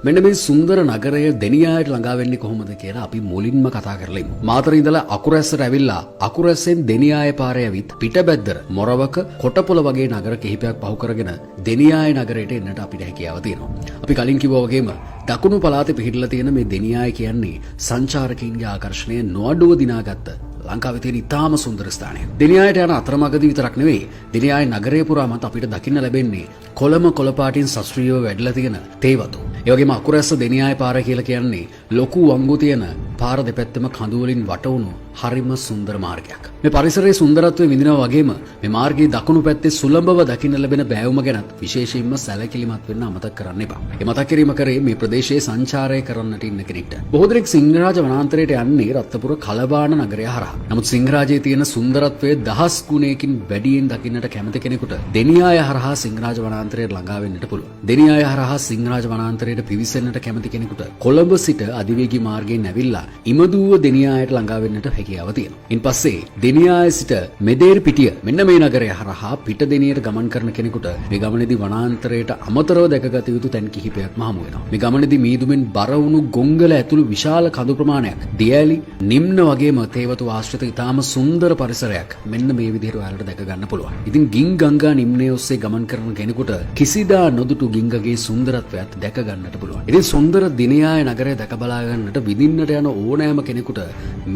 මෙන්න මේ සුන්දර නගරය දෙනියායට ළඟා වෙන්නේ කොහොමද කියලා අපි මුලින්ම කතා කරලා ඉමු. මාතර ඉඳලා අකුරැස්සට ඇවිල්ලා අකුරැස්සෙන් දෙනියාය පාරේ ඇවිත් පිටබැද්දර මොරවක කොටපොළ වගේ නගර කිහිපයක් පහු කරගෙන දෙනියාය නගරයට එන්නට අපිට හැකියාව තියෙනවා. අපි කලින් කිව්වා වගේම දකුණු පළාතේ පිහිටලා තියෙන මේ දෙනියාය කියන්නේ සංචාරකීන්ගේ ආකර්ෂණය නොඅඩුව දිනාගත්ත ලංකාවේ තියෙන ඉතාම සුන්දර ස්ථානයක්. දෙනියායට යන අතරමඟදී විතරක් නෙවෙයි දෙනියාය නගරය පුරාමත් අපිට දකින්න ලැබෙන්නේ කොළම කොළපාටින් ශාස්ත්‍රීයව වැඩිලා තියෙන තේවතු. ඒ වගේම අකුරැස්ස දෙනියාය පාර කියලා කියන්නේ ලොකු වංගු තියෙන පාර දෙපැත්තම කඳු වලින් වටවුණු හරිම සුන්දර මාර්ගයක්. මේ පරිසරයේ සුන්දරත්වය විඳිනවා වගේම මේ මාර්ගයේ දකුණු පැත්තේ සුලභව දකින්න ලැබෙන බෑවුම ගැනත් විශේෂයෙන්ම සැලකිලිමත් වෙන්න අමතක කරන්න එපා. මේ මතක් කිරීම කරේ මේ ප්‍රදේශයේ සංචාරය කරන්නට ඉන්න කෙනෙක්ට. බොහෝ දෙනෙක් සිංහරාජ වනාන්තරයට යන්නේ රත්නපුර කලබාන නගරය හරහා. නමුත් සිංහරාජයේ තියෙන සුන්දරත්වය දහස් ගුණයකින් වැඩියෙන් දකින්නට කැමති කෙනෙකුට දෙනියාය හරහා සිංහරාජ වනාන්තරයට ළඟා වෙන්නට පුළුවන්. දෙනියාය හරහා සිංහරාජ වනාන්තරයට පිවිසෙන්නට කැමති කෙනෙකුට කොළඹ සිට අධිවේගී මාර්ගයෙන් ඇවිල්ලා ඉමදුව දෙනියායට ළඟා වෙන්නට හැකියාව තියෙනවා. ඉන්පස්සේ දෙනියාය සිට මෙදේර පිටිය මෙන්න මේ නගරය හරහා පිට දෙනියට ගමන් කරන කෙනෙකුට මේ ගමනේදී වනාන්තරයට අමතරව දැකගත යුතු තැන් කිහිපයක්ම හමු වෙනවා. මේ ගමනේදී මීදුමෙන් බර වුණු ගොංගල ඇතුළු විශාල කඳු ප්‍රමාණයක්, දියැලි, නිම්න වගේම තේවතු ආශ්‍රිත ඉතාම සුන්දර පරිසරයක් මෙන්න මේ විදිහට ඔයාලට දැක ගන්න පුළුවන්. ඉතින් ගින් ගංගා නිම්නයේ ඔස්සේ ගමන් කරන කෙනෙකුට කිසිදා නොදුටු ගිංගගේ සුන්දරත්වයත් දැක ගන්නට පුළුවන්. ඉතින් සුන්දර දිනයාය නගරය දැක බලා ගන්නට විඳින්නට යන ඕනෑම කෙනෙකුට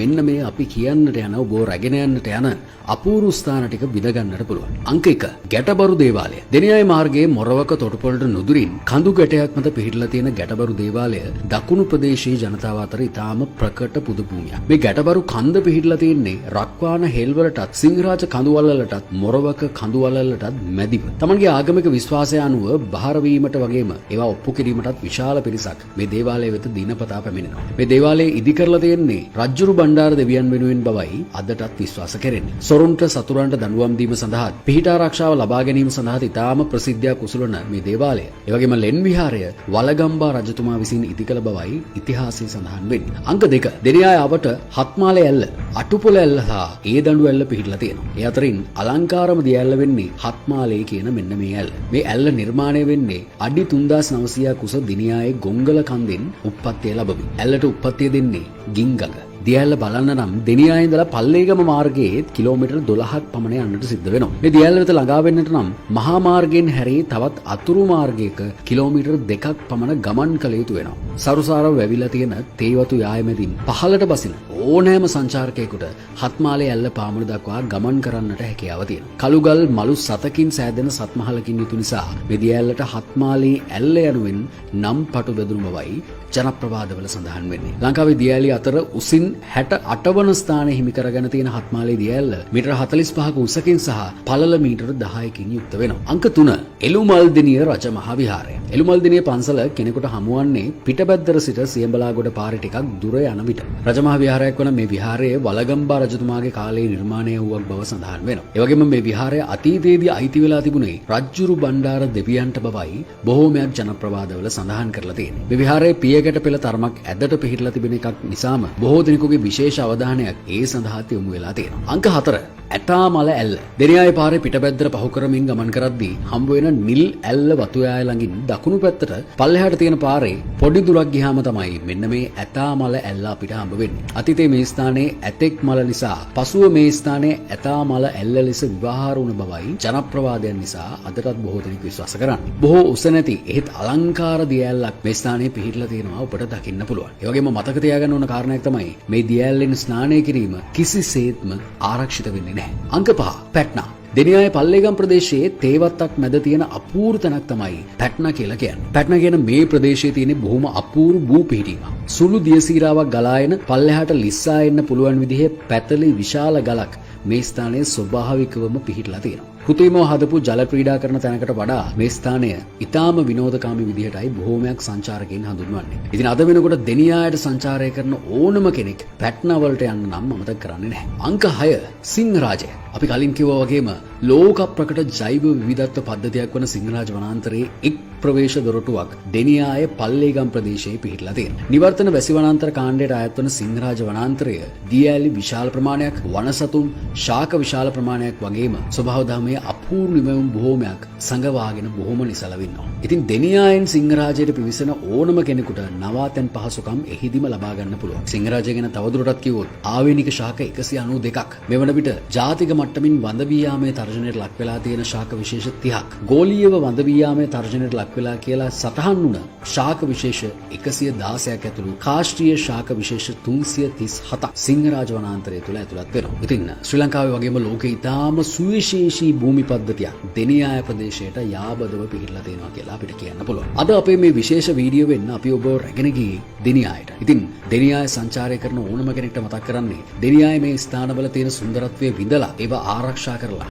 මෙන්න මේ අපි කියන්නට යන ඔබ රැගෙන යන්නට යන අපූර්ව ස්ථාන ටික විඳ ගන්නට පුළුවන්. අංක 1 ගැටබරු දේවාලය. දෙනියාය මාර්ගයේ මොරවක තොටුපළට නුදුරින් කඳු ගැටයක් මත පිහිටලා තියෙන ගැටබරු දේවාලය දකුණු ප්‍රදේශීය ජනතාව අතර ඉතාම ප්‍රකට පුද භූමියක්. මේ ගැටබරු කන්ද පිහිටලා තියෙන්නේ රක්වාන හෙල්වලටත් සිංහරාජ කඳුවලලටත් මොරවක කඳුවලලටත් මැදිව. තමන්ගේ ආගමික විශ්වාසය අනුව බහර වීමට වගේම ඒවා ඔප්පු කිරීමටත් විශාල පිරිසක් මේ දේවාලය වෙත දිනපතා පැමිණෙනවා. මේ දේවාලය ඉදි කරලා තියෙන්නේ රජ්ජුරු බණ්ඩාර දෙවියන් වෙනුවෙන් බවයි අදටත් විශ්වාස කරන්නේ. සොරුන්ට සතුරන්ට දඬුවම් දීම සඳහා පිහිට ආරක්ෂාව ලබා ගැනීම සඳහා ඉතාම ප්‍රසිද්ධයක් උසුලන මේ දේවාලය. ඒ වගේම ලෙන් විහාරය වලගම්බා රජතුමා විසින් ඉදි කළ බවයි ඉතිහාසයේ සඳහන් වෙන්නේ. අංක 2 දෙනියාය අවට හත්මාලේ ඇල්ල, අටුපොළ ඇල්ල සහ ඒ දඬු ඇල්ල පිහිටලා තියෙනවා. ඒ අතරින් අලංකාරම දිය ඇල්ල වෙන්නේ හත්මාලේ කියන මෙන්න මේ ඇල්ල. මේ ඇල්ල නිර්මාණය වෙන්නේ අඩි 3900ක් උස දිනියායේ ගොංගල කන්දෙන් උප්පත්තිය ලැබුවි. ඇල්ලට උප්පත්තිය දෙන්නේ ගින්ගඟ. දියැල්ල බලන්න නම් දෙනියාය ඉඳලා පල්ලේගම මාර්ගයේ කිලෝමීටර් 12ක් පමණ යන්නට සිද්ධ වෙනවා. මේ දියැල්ල වෙත ළඟා වෙන්නට නම් මහා මාර්ගයෙන් හැරී තවත් අතුරු මාර්ගයක කිලෝමීටර් 2ක් පමණ ගමන් කළ යුතු වෙනවා. සරුසාරව වැවිලා තියෙන තේවතු යායමැදින් පහළට බසින ඕනෑම සංචාරකයෙකුට හත්මාලේ ඇල්ල පාමුල දක්වා ගමන් කරන්නට හැකියාව තියෙනවා. කළුගල් මලු 7කින් සෑදෙන සත්මහලකින් යුතු නිසා මේ දියැල්ලට හත්මාලේ ඇල්ල යනුවෙන් නම් පටු බෙදුණු බවයි ජනප්‍රවාදවල සඳහන් වෙන්නේ. ලංකාවේ දියැලි අතර උසින් 68 වන ස්ථානයේ හිමි කරගෙන තියෙන හත්මාලේ දියැල්ල මීටර 45ක උසකින් සහ පළල මීටර 10කින් යුක්ත වෙනවා. අංක 3 එළුමල්දිනිය රජ මහා විහාරය. එළුමල්දිනිය පන්සල කෙනෙකුට හමුවන්නේ පිටබැද්දර සිට සියඹලාගොඩ පාරේ ටිකක් දුර යන විට. රජ මහා විහාරයක් වන මේ විහාරය වලගම්බා රජතුමාගේ කාලයේ නිර්මාණය වූවක් බව සඳහන් වෙනවා. ඒ වගේම මේ විහාරය අතීතයේදී අයිති වෙලා තිබුණේ රජ්ජුරු බණ්ඩාර දෙවියන්ට බවයි බොහෝමයක් ජනප්‍රවාදවල සඳහන් කරලා තියෙන්නේ. මේ විහාරයේ පියගැට පෙළ තරමක් ඇදට පිහිටලා තිබෙන එකක් නිසාම බොහෝ දෙනෙකුගේ විශේෂ අවධානයක් ඒ සඳහා යොමු වෙලා තියෙනවා. අංක 4 ඇටාමල ඇල්ල. දෙනියාය පාරේ පිටබැද්දර පහු කරමින් ගමන් කරද්දී හම්බ වෙන නිල් ඇල්ල වතුයාය ළඟින් දකුණු පැත්තට පල්ලෙහාට තියෙන පාරේ පොඩි දුරක් ගියාම තමයි මෙන්න මේ ඇටාමල ඇල්ල අපිට හම්බ වෙන්නේ. අතීතයේ මේ ස්ථානයේ ඇතෙක් මල නිසා පසුව මේ ස්ථානයේ ඇටාමල ඇල්ල ලෙස විවහාර වුණ බවයි ජනප්‍රවාදයන් නිසා අදටත් බොහෝ දෙනෙක් විශ්වාස කරන්නේ. බොහෝ උස නැති එහෙත් අලංකාර දිය ඇල්ලක් මේ ස්ථානයේ පිහිටලා තියෙනවා ඔබට දකින්න පුළුවන්. ඒ වගේම මතක තියාගන්න ඕන කාරණයක් තමයි මේ දිය ඇල්ලෙන් ස්නානය කිරීම කිසිසේත්ම ආරක්ෂිත වෙන්නේ නැහැ. අංක 5 පැට්නා. දෙනියාය පල්ලේගම් ප්‍රදේශයේ තේවත්තක් මැද තියෙන අපූර්ව තැනක් තමයි පැට්නා කියලා කියන්නේ. පැට්නා කියන මේ ප්‍රදේශයේ තියෙන බොහොම අපූර්ව භූ පිහිටීමක්. සුළු දියසීරාවක් ගලා එන පල්ලෙහාට ලිස්සා එන්න පුළුවන් විදිහේ පැතලි විශාල ගලක් මේ ස්ථානයේ ස්වභාවිකවම පිහිටලා තියෙනවා. කෘතිමව හදපු ජල ක්‍රීඩා කරන තැනකට වඩා මේ ස්ථානය ඉතාම විනෝදකාමී විදිහටයි බොහෝමයක් සංචාරකයන් හඳුන්වන්නේ. ඉතින් අද වෙනකොට දෙනියායට සංචාරය කරන ඕනම කෙනෙක් පැට්නා වලට යන්න නම් අමතක කරන්නේ නැහැ. අංක 6 සිංහරාජය. අපි කලින් කිව්වා වගේම ලෝක ප්‍රකට ජෛව විවිධත්ව පද්ධතියක් වන සිංහරාජ වනාන්තරයේ එක් ප්‍රවේශ දොරටුවක් දෙනියාය පල්ලේගම් ප්‍රදේශයේ පිහිටලා තියෙනවා. නිවර්තන වැසි වනාන්තර කාණ්ඩයට අයත් වන සිංහරාජ වනාන්තරය දියඇලි විශාල ප්‍රමාණයක්, වනසතුන් ශාක විශාල ප්‍රමාණයක් වගේම ස්වභාව ධර්මයේ අපූර්ව නිමවුම් බොහෝමයක් සංගවාගෙන බොහොම නිසලව ඉන්නවා. ඉතින් දෙනියායෙන් සිංහරාජයට පිවිසෙන ඕනම කෙනෙකුට නවාතැන් පහසුකම් එහිදීම ලබා ගන්න පුළුවන්. සිංහරාජය ගැන තවදුරටත් කිව්වොත් ආවේනික ශාක 192ක්. මෙවන විට ජාතික මට්ටමින් වඳ වී යාමේ තර්ජනයට ලක් වෙලා තියෙන ශාක විශේෂ 30ක්. ගෝලීයව වඳ වී යාමේ තර්ජනයට ලක් වෙලා කියලා සටහන් වුණ ශාක විශේෂ 116ක් ඇතුළු කාෂ්ඨීය ශාක විශේෂ 337ක් සිංහරාජ වනාන්තරය තුළ ඇතුළත් වෙනවා. ඉතින් ශ්‍රී ලංකාවේ වගේම ලෝකේ ඉතාම සුවිශේෂී භූමි පද්ධතියක් දෙනියාය ප්‍රදේශයට යාබදව පිහිටලා තියෙනවා කියලා අපිට කියන්න පුළුවන්. අද අපේ මේ විශේෂ වීඩියෝ වෙන්න අපි ඔබව රැගෙන ගියේ දෙනියායට. ඉතින් දෙනියාය සංචාරය කරන ඕනම කෙනෙක්ට මතක් කරන්නේ දෙනියාය මේ ස්ථානවල තියෙන සුන්දරත්වයේ විඳලා ඒවා ආරක්ෂා කරලා